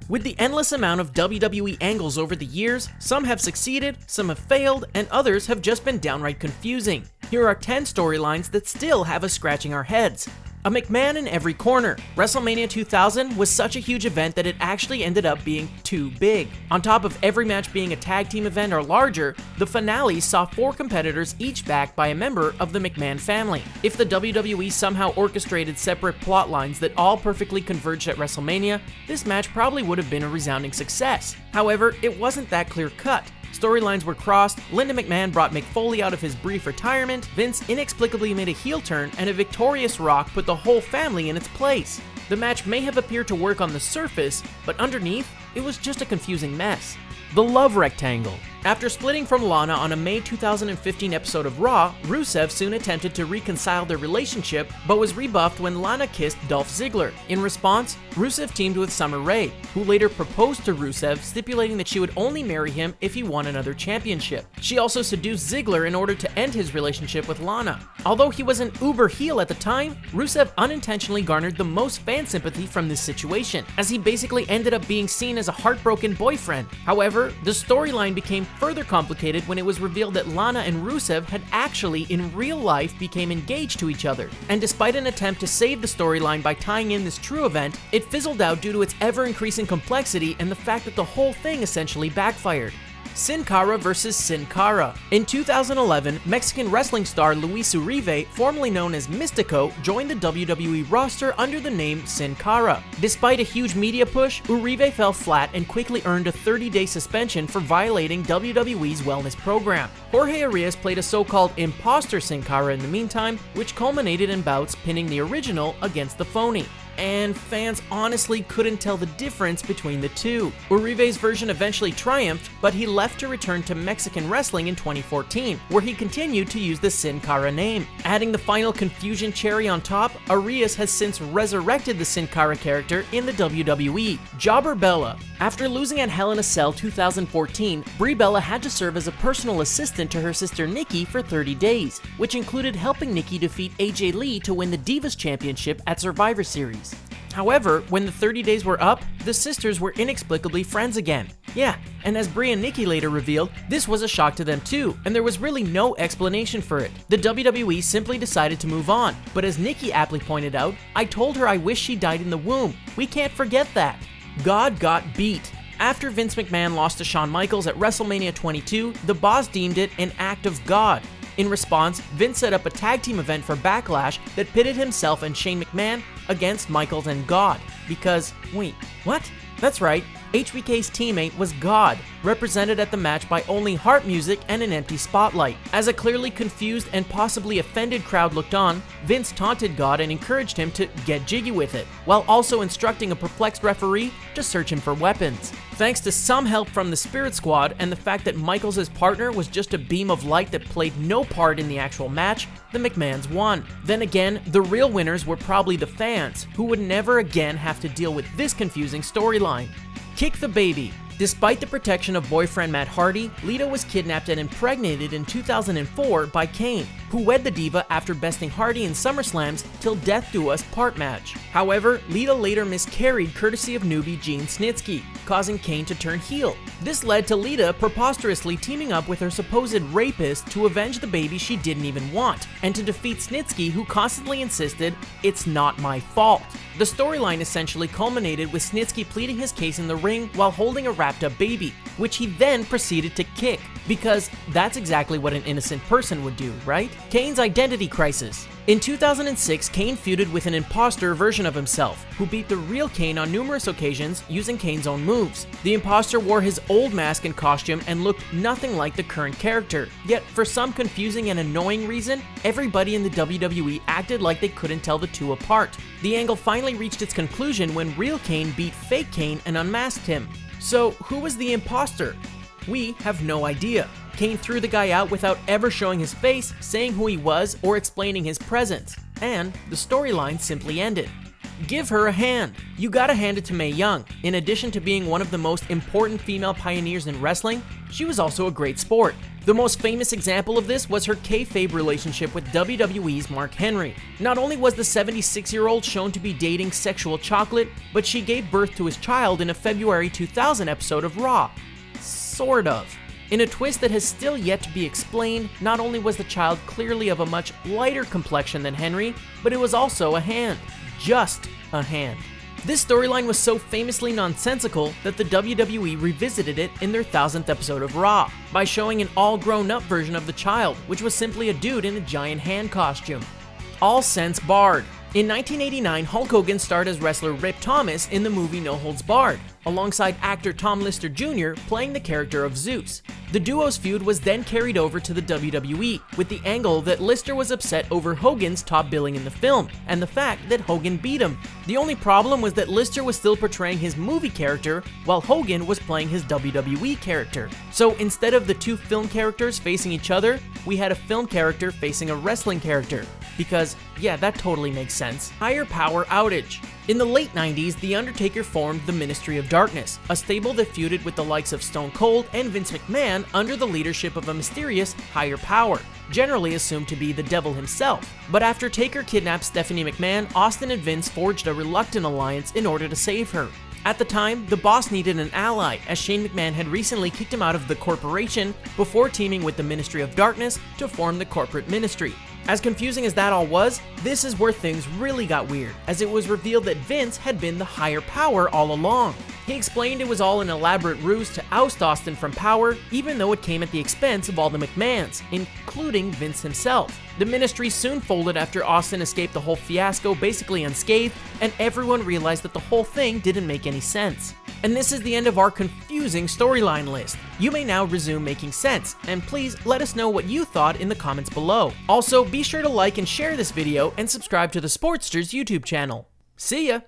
With the endless amount of WWE angles over the years, some have succeeded, some have failed, and others have just been downright confusing. Here are 10 storylines that still have us scratching our heads. A McMahon in every corner. WrestleMania 2000 was such a huge event that it actually ended up being too big. On top of every match being a tag team event or larger, the finale saw 4 competitors each backed by a member of the McMahon family. If the WWE somehow orchestrated separate plot lines that all perfectly converged at WrestleMania, this match probably would have been a resounding success. However, it wasn't that clear-cut. Storylines were crossed, Linda McMahon brought Mick Foley out of his brief retirement, Vince inexplicably made a heel turn, and a victorious Rock put the whole family in its place. The match may have appeared to work on the surface, but underneath, it was just a confusing mess. The Love Rectangle. After splitting from Lana on a May 2015 episode of Raw, Rusev soon attempted to reconcile their relationship, but was rebuffed when Lana kissed Dolph Ziggler. In response, Rusev teamed with Summer Rae, who later proposed to Rusev, stipulating that she would only marry him if he won another championship. She also seduced Ziggler in order to end his relationship with Lana. Although he was an uber heel at the time, Rusev unintentionally garnered the most fan sympathy from this situation, as he basically ended up being seen as a heartbroken boyfriend. However, the storyline became further complicated when it was revealed that Lana and Rusev had actually in real life became engaged to each other. And despite an attempt to save the storyline by tying in this true event, it fizzled out due to its ever-increasing complexity and the fact that the whole thing essentially backfired. Sin Cara vs. Sin Cara. In 2011, Mexican wrestling star Luis Uribe, formerly known as Mystico, joined the WWE roster under the name Sin Cara. Despite a huge media push, Uribe fell flat and quickly earned a 30-day suspension for violating WWE's wellness program. Jorge Arias played a so-called impostor Sin Cara in the meantime, which culminated in bouts pinning the original against the phony. And fans honestly couldn't tell the difference between the two. Uribe's version eventually triumphed, but he left to return to Mexican wrestling in 2014, where he continued to use the Sin Cara name. Adding the final confusion cherry on top, Arias has since resurrected the Sin Cara character in the WWE. Jobber Bella. After losing at Hell in a Cell 2014, Brie Bella had to serve as a personal assistant to her sister Nikki for 30 days, which included helping Nikki defeat AJ Lee to win the Divas Championship at Survivor Series. However, when the 30 days were up, the sisters were inexplicably friends again. Yeah, and as Brie and Nikki later revealed, this was a shock to them too, and there was really no explanation for it. The WWE simply decided to move on, but as Nikki aptly pointed out, "I told her I wish she died in the womb. We can't forget that." God got beat. After Vince McMahon lost to Shawn Michaels at WrestleMania 22, the boss deemed it an act of God. In response, Vince set up a tag team event for Backlash that pitted himself and Shane McMahon against Michaels and God. Because, wait, what? That's right, HBK's teammate was God, represented at the match by only harp music and an empty spotlight. As a clearly confused and possibly offended crowd looked on, Vince taunted God and encouraged him to get jiggy with it, while also instructing a perplexed referee to search him for weapons. Thanks to some help from the Spirit Squad and the fact that Michaels' partner was just a beam of light that played no part in the actual match, the McMahons won. Then again, the real winners were probably the fans, who would never again have to deal with this confusing storyline. Kick the baby. Despite the protection of boyfriend Matt Hardy, Lita was kidnapped and impregnated in 2004 by Kane, who wed the diva after besting Hardy in SummerSlam's Till Death Do Us part match. However, Lita later miscarried courtesy of newbie Gene Snitsky, causing Kane to turn heel. This led to Lita preposterously teaming up with her supposed rapist to avenge the baby she didn't even want, and to defeat Snitsky, who constantly insisted, "It's not my fault." The storyline essentially culminated with Snitsky pleading his case in the ring while holding a wrapped-up baby, which he then proceeded to kick, because that's exactly what an innocent person would do, right? Kane's identity crisis. In 2006, Kane feuded with an impostor version of himself, who beat the real Kane on numerous occasions using Kane's own moves. The impostor wore his old mask and costume and looked nothing like the current character. Yet, for some confusing and annoying reason, everybody in the WWE acted like they couldn't tell the two apart. The angle finally reached its conclusion when real Kane beat fake Kane and unmasked him. So, who was the impostor? We have no idea. Kane threw the guy out without ever showing his face, saying who he was, or explaining his presence. And the storyline simply ended. Give her a hand. You gotta hand it to Mae Young. In addition to being one of the most important female pioneers in wrestling, she was also a great sport. The most famous example of this was her kayfabe relationship with WWE's Mark Henry. Not only was the 76-year-old shown to be dating sexual chocolate, but she gave birth to his child in a February 2000 episode of Raw. Sort of. In a twist that has still yet to be explained, not only was the child clearly of a much lighter complexion than Henry, but it was also a hand. Just a hand. This storyline was so famously nonsensical that the WWE revisited it in their 1000th episode of Raw, by showing an all-grown-up version of the child, which was simply a dude in a giant hand costume. All sense barred. In 1989, Hulk Hogan starred as wrestler Rip Thomas in the movie No Holds Barred, alongside actor Tom Lister Jr. playing the character of Zeus. The duo's feud was then carried over to the WWE, with the angle that Lister was upset over Hogan's top billing in the film, and the fact that Hogan beat him. The only problem was that Lister was still portraying his movie character, while Hogan was playing his WWE character. So instead of the two film characters facing each other, we had a film character facing a wrestling character. Because, yeah, that totally makes sense. Higher power outage. In the late 90s, The Undertaker formed the Ministry of Darkness, a stable that feuded with the likes of Stone Cold and Vince McMahon under the leadership of a mysterious higher power, generally assumed to be the devil himself. But after Taker kidnapped Stephanie McMahon, Austin and Vince forged a reluctant alliance in order to save her. At the time, the boss needed an ally, as Shane McMahon had recently kicked him out of the corporation before teaming with the Ministry of Darkness to form the corporate ministry. As confusing as that all was, this is where things really got weird, as it was revealed that Vince had been the higher power all along. He explained it was all an elaborate ruse to oust Austin from power, even though it came at the expense of all the McMahons, including Vince himself. The ministry soon folded after Austin escaped the whole fiasco basically unscathed, and everyone realized that the whole thing didn't make any sense. And this is the end of our confusing storyline list. You may now resume making sense, and please let us know what you thought in the comments below. Also, be sure to like and share this video and subscribe to TheSportster's YouTube channel. See ya!